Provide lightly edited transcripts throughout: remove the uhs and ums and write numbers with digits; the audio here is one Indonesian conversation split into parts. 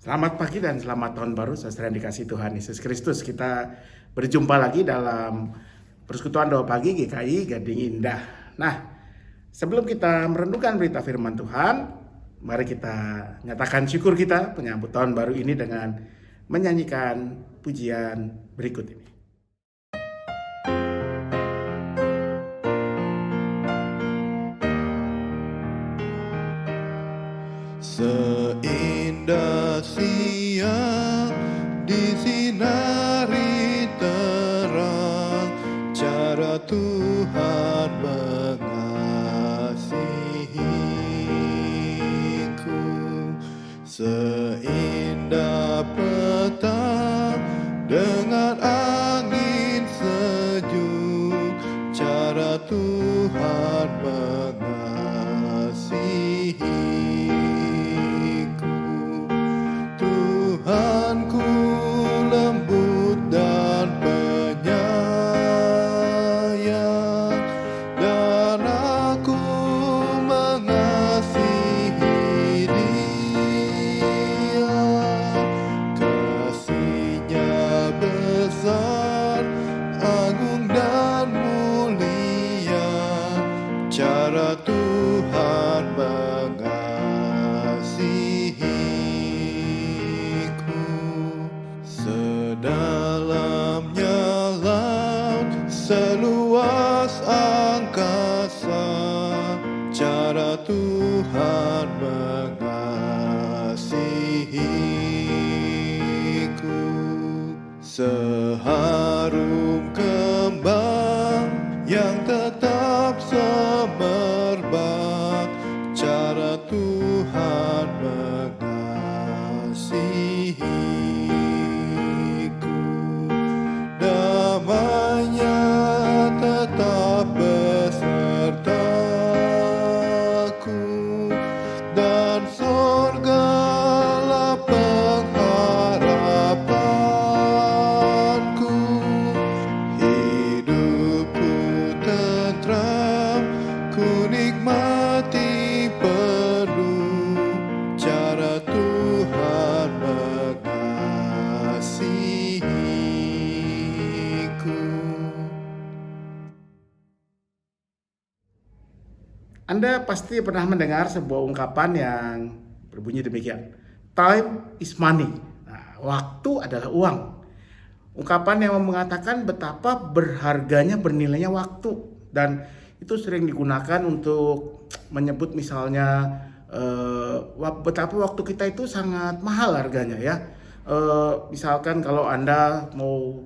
Selamat pagi dan selamat tahun baru, saudara yang dikasihi Tuhan Yesus Kristus. Kita berjumpa lagi dalam persekutuan doa pagi GKI Gading Indah. Nah, sebelum kita merenungkan berita firman Tuhan, mari kita nyatakan syukur kita menyambut tahun baru ini dengan menyanyikan pujian berikut ini. Seindah siang disinari terang, cara Tuhan mengasihiku. Seindah petang dengan angin sejuk, cara Tuhan mengasihiku. Tuhanku lembut dan penyayang, dan aku mengasihi Dia. Kasih-Nya besar, agung dan mulia, cara Tuhan sedalamnya laut, seluas angkasa, cara Tuhan mengasihiku. Seharum kembang yang tetap semerbak, cara Tuhan mengasihiku. Damai-Nya tetap besertaku, dan sorgalah pengharapanku. Hidupku tentram, ku nikmati penuh, cara Tuhan mengasihiku. Anda pasti pernah mendengar sebuah ungkapan yang berbunyi demikian. Time is money. Nah, waktu adalah uang. Ungkapan yang mengatakan betapa berharganya, bernilainya waktu. Dan itu sering digunakan untuk menyebut misalnya betapa waktu kita itu sangat mahal harganya ya. Misalkan kalau Anda mau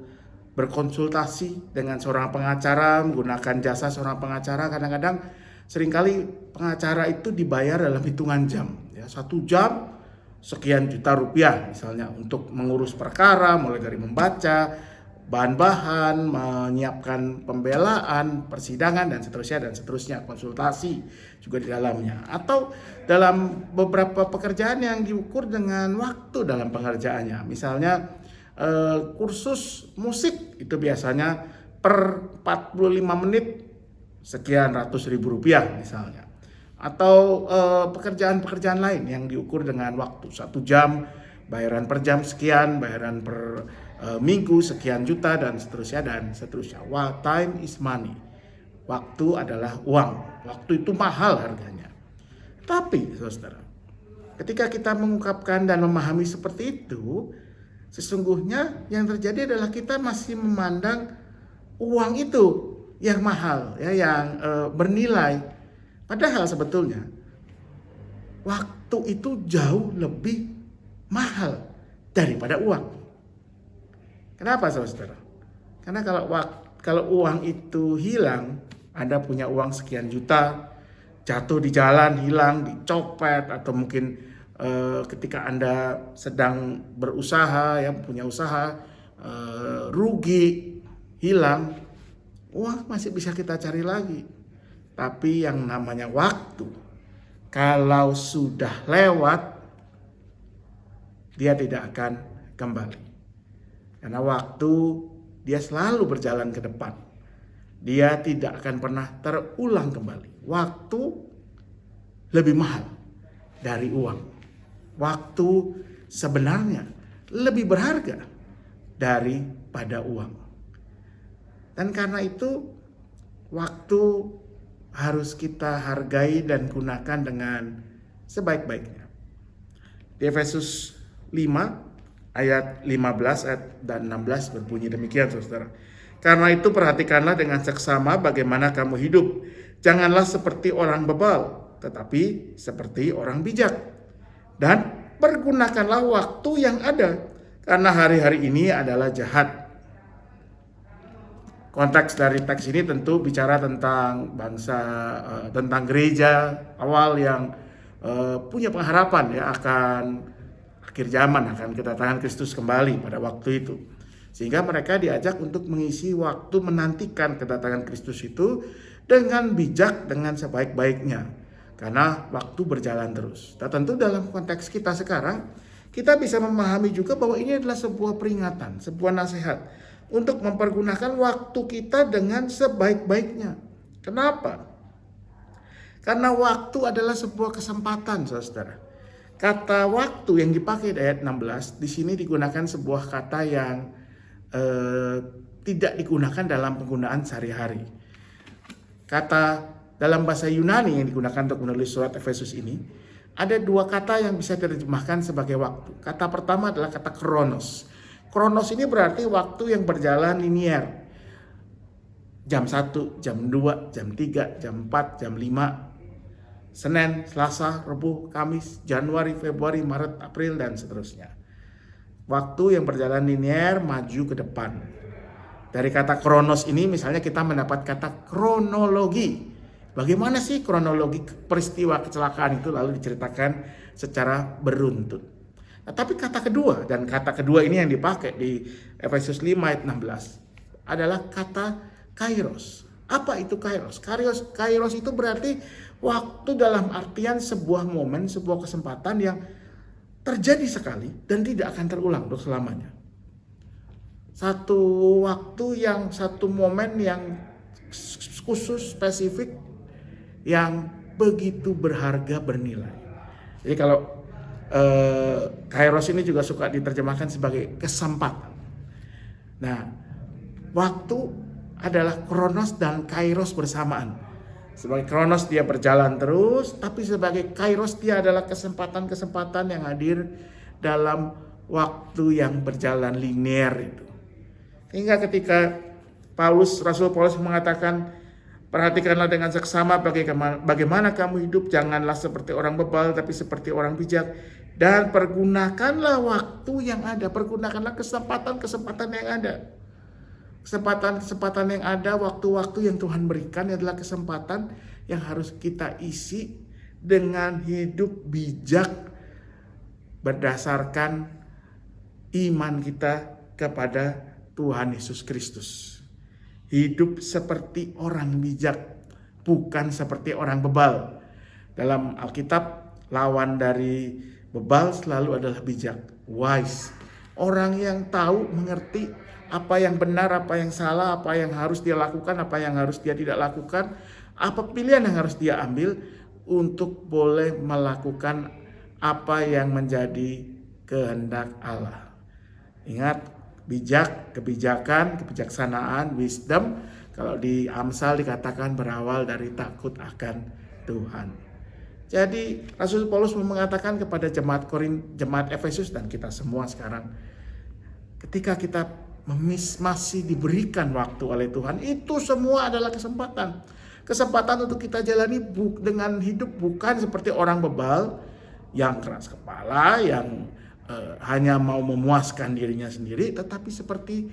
berkonsultasi dengan seorang pengacara, menggunakan jasa seorang pengacara, kadang-kadang seringkali pengacara itu dibayar dalam hitungan jam, ya 1 jam sekian juta rupiah misalnya untuk mengurus perkara, mulai dari membaca bahan-bahan, menyiapkan pembelaan, persidangan dan seterusnya, konsultasi juga di dalamnya. Atau dalam beberapa pekerjaan yang diukur dengan waktu dalam pengerjaannya, misalnya kursus musik itu biasanya per 45 menit sekian ratus ribu rupiah misalnya. Atau pekerjaan-pekerjaan lain yang diukur dengan waktu 1 jam, bayaran per jam sekian, bayaran per minggu sekian juta dan seterusnya. Time is money. Waktu adalah uang. Waktu itu mahal harganya. Tapi saudara, ketika kita mengungkapkan dan memahami seperti itu, sesungguhnya yang terjadi adalah kita masih memandang uang itu yang mahal, ya, yang bernilai. Padahal sebetulnya waktu itu jauh lebih mahal daripada uang. Kenapa saudara? Karena kalau uang itu hilang, Anda punya uang sekian juta, jatuh di jalan, hilang, dicopet, atau mungkin ketika Anda sedang berusaha, ya punya usaha, rugi, hilang, uang masih bisa kita cari lagi. Tapi yang namanya waktu, kalau sudah lewat, dia tidak akan kembali. Karena waktu dia selalu berjalan ke depan. Dia tidak akan pernah terulang kembali. Waktu lebih mahal dari uang. Waktu sebenarnya lebih berharga daripada uang. Dan karena itu waktu harus kita hargai dan gunakan dengan sebaik-baiknya. Di Efesus 5 ayat 15 dan 16 berbunyi demikian, saudara. Karena itu perhatikanlah dengan seksama bagaimana kamu hidup. Janganlah seperti orang bebal, tetapi seperti orang bijak. Dan pergunakanlah waktu yang ada, karena hari-hari ini adalah jahat. Konteks dari teks ini tentu bicara tentang bangsa, tentang gereja awal yang punya pengharapan ya akan akhir zaman, akan kedatangan Kristus kembali pada waktu itu. Sehingga mereka diajak untuk mengisi waktu menantikan kedatangan Kristus itu dengan bijak, dengan sebaik-baiknya. Karena waktu berjalan terus. Dan tentu dalam konteks kita sekarang, kita bisa memahami juga bahwa ini adalah sebuah peringatan, sebuah nasihat untuk mempergunakan waktu kita dengan sebaik-baiknya. Kenapa? Karena waktu adalah sebuah kesempatan, saudara. Kata waktu yang dipakai di ayat 16 di sini digunakan sebuah kata yang tidak digunakan dalam penggunaan sehari-hari. Kata dalam bahasa Yunani yang digunakan untuk menulis surat Efesus ini, ada dua kata yang bisa diterjemahkan sebagai waktu. Kata pertama adalah kata kronos. Kronos ini berarti waktu yang berjalan linier. Jam 1, jam 2, jam 3, jam 4, jam 5, Senin, Selasa, Rabu, Kamis, Januari, Februari, Maret, April, dan seterusnya. Waktu yang berjalan linier maju ke depan. Dari kata kronos ini misalnya kita mendapat kata kronologi. Bagaimana sih kronologi peristiwa kecelakaan itu lalu diceritakan secara beruntun. Nah, tapi kata kedua, dan kata kedua ini yang dipakai di Efesus 5 ayat 16 adalah kata kairos. Apa itu kairos? Kairos itu berarti waktu dalam artian sebuah momen, sebuah kesempatan yang terjadi sekali dan tidak akan terulang untuk selamanya. Satu waktu yang, satu momen yang khusus, spesifik, yang begitu berharga, bernilai. Jadi kalau kairos ini juga suka diterjemahkan sebagai kesempatan. Nah, waktu adalah kronos dan kairos bersamaan. Sebagai kronos dia berjalan terus, tapi sebagai kairos dia adalah kesempatan-kesempatan yang hadir dalam waktu yang berjalan linear itu. Hingga ketika Rasul Paulus mengatakan, perhatikanlah dengan seksama bagaimana kamu hidup, janganlah seperti orang bebal, tapi seperti orang bijak. Dan pergunakanlah waktu yang ada, pergunakanlah kesempatan-kesempatan yang ada. Kesempatan-kesempatan yang ada, waktu-waktu yang Tuhan berikan adalah kesempatan yang harus kita isi dengan hidup bijak berdasarkan iman kita kepada Tuhan Yesus Kristus. Hidup seperti orang bijak, bukan seperti orang bebal. Dalam Alkitab, lawan dari bebal selalu adalah bijak, wise. Orang yang tahu, mengerti apa yang benar, apa yang salah, apa yang harus dia lakukan, apa yang harus dia tidak lakukan, apa pilihan yang harus dia ambil untuk boleh melakukan apa yang menjadi kehendak Allah. Ingat, bijak, kebijakan, kebijaksanaan, wisdom, kalau di Amsal dikatakan berawal dari takut akan Tuhan. Jadi Rasul Paulus mengatakan kepada jemaat Efesus dan kita semua sekarang, ketika kita masih diberikan waktu oleh Tuhan, itu semua adalah kesempatan. Kesempatan untuk kita jalani dengan hidup bukan seperti orang bebal yang keras kepala, yang hanya mau memuaskan dirinya sendiri, tetapi seperti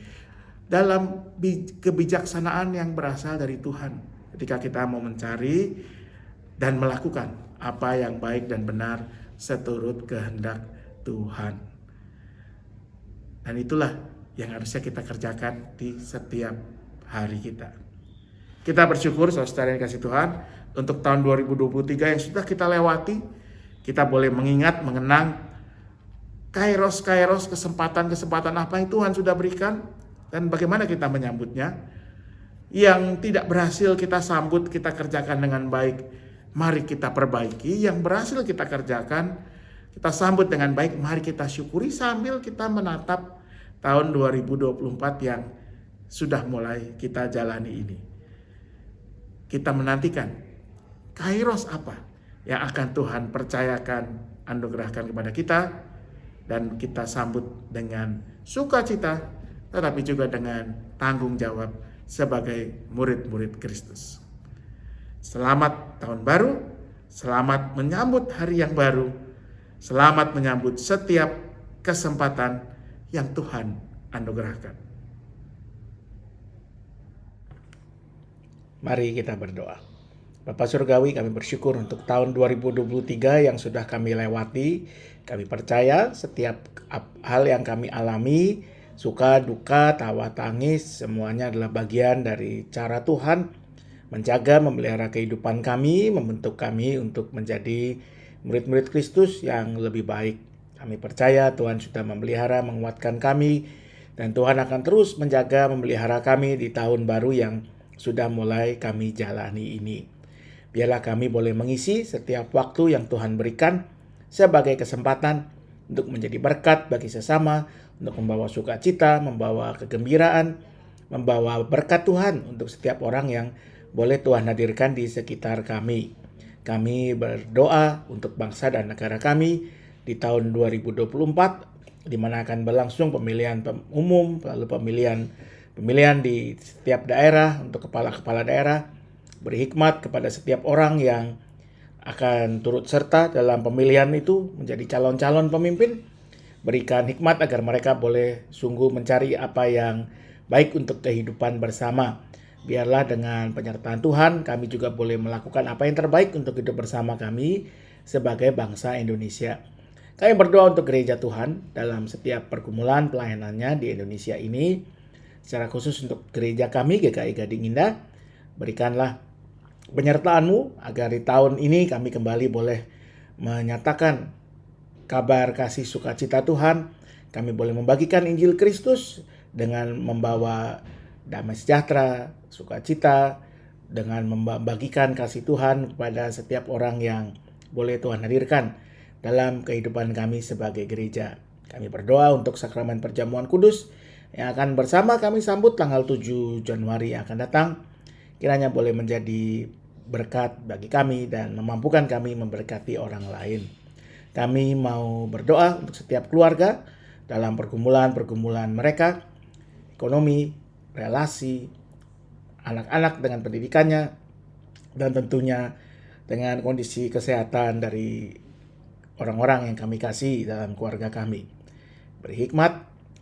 dalam kebijaksanaan yang berasal dari Tuhan. Ketika kita mau mencari dan melakukan apa yang baik dan benar seturut kehendak Tuhan. Dan itulah yang harusnya kita kerjakan di setiap hari kita. Kita bersyukur saudara yang dikasihi Tuhan untuk tahun 2023 yang sudah kita lewati. Kita boleh mengingat, mengenang kairos, kesempatan-kesempatan apa yang Tuhan sudah berikan dan bagaimana kita menyambutnya. Yang tidak berhasil kita sambut, kita kerjakan dengan baik, mari kita perbaiki. Yang berhasil kita kerjakan, Kita sambut dengan baik, mari kita syukuri sambil kita menatap tahun 2024 yang sudah mulai kita jalani ini. Kita menantikan kairos apa yang akan Tuhan percayakan, anugerahkan kepada kita, dan kita sambut dengan sukacita, tetapi juga dengan tanggung jawab sebagai murid-murid Kristus. Selamat tahun baru, selamat menyambut hari yang baru, selamat menyambut setiap kesempatan yang Tuhan anugerahkan. Mari kita berdoa. Bapa Surgawi, kami bersyukur untuk tahun 2023 yang sudah kami lewati. Kami percaya setiap hal yang kami alami, suka, duka, tawa, tangis, semuanya adalah bagian dari cara Tuhan menjaga, memelihara kehidupan kami, membentuk kami untuk menjadi murid-murid Kristus yang lebih baik. Kami percaya Tuhan sudah memelihara, menguatkan kami, dan Tuhan akan terus menjaga, memelihara kami di tahun baru yang sudah mulai kami jalani ini. Biarlah kami boleh mengisi setiap waktu yang Tuhan berikan sebagai kesempatan untuk menjadi berkat bagi sesama, untuk membawa sukacita, membawa kegembiraan, membawa berkat Tuhan untuk setiap orang yang boleh Tuhan hadirkan di sekitar kami. Kami berdoa untuk bangsa dan negara kami di tahun 2024, di mana akan berlangsung pemilihan umum, lalu pemilihan di setiap daerah untuk kepala-kepala daerah. Beri hikmat kepada setiap orang yang akan turut serta dalam pemilihan itu menjadi calon-calon pemimpin. Berikan hikmat agar mereka boleh sungguh mencari apa yang baik untuk kehidupan bersama. Biarlah dengan penyertaan Tuhan kami juga boleh melakukan apa yang terbaik untuk hidup bersama kami sebagai bangsa Indonesia. Kami berdoa untuk gereja Tuhan dalam setiap pergumulan pelayanannya di Indonesia ini. Secara khusus untuk gereja kami GKI Gading Indah, berikanlah penyertaan-Mu agar di tahun ini kami kembali boleh menyatakan kabar kasih sukacita Tuhan. Kami boleh membagikan Injil Kristus dengan membawa damai sejahtera, sukacita, dengan membagikan kasih Tuhan kepada setiap orang yang boleh Tuhan hadirkan dalam kehidupan kami sebagai gereja. Kami berdoa untuk sakramen perjamuan kudus yang akan bersama kami sambut tanggal 7 Januari yang akan datang. Kiranya boleh menjadi berkat bagi kami dan memampukan kami memberkati orang lain. Kami mau berdoa untuk setiap keluarga dalam pergumulan-pergumulan mereka, ekonomi, relasi, anak-anak dengan pendidikannya, dan tentunya dengan kondisi kesehatan dari orang-orang yang kami kasih dalam keluarga kami. Beri hikmat,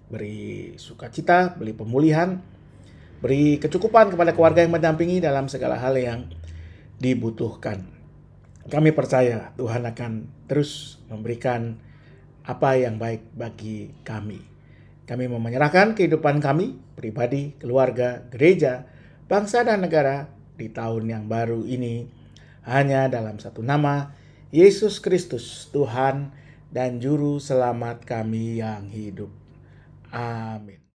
beri sukacita, beri pemulihan, beri kecukupan kepada keluarga yang mendampingi dalam segala hal yang dibutuhkan. Kami percaya Tuhan akan terus memberikan apa yang baik bagi kami. Kami mau menyerahkan kehidupan kami, pribadi, keluarga, gereja, bangsa dan negara di tahun yang baru ini hanya dalam satu nama, Yesus Kristus, Tuhan dan Juru Selamat kami yang hidup. Amin.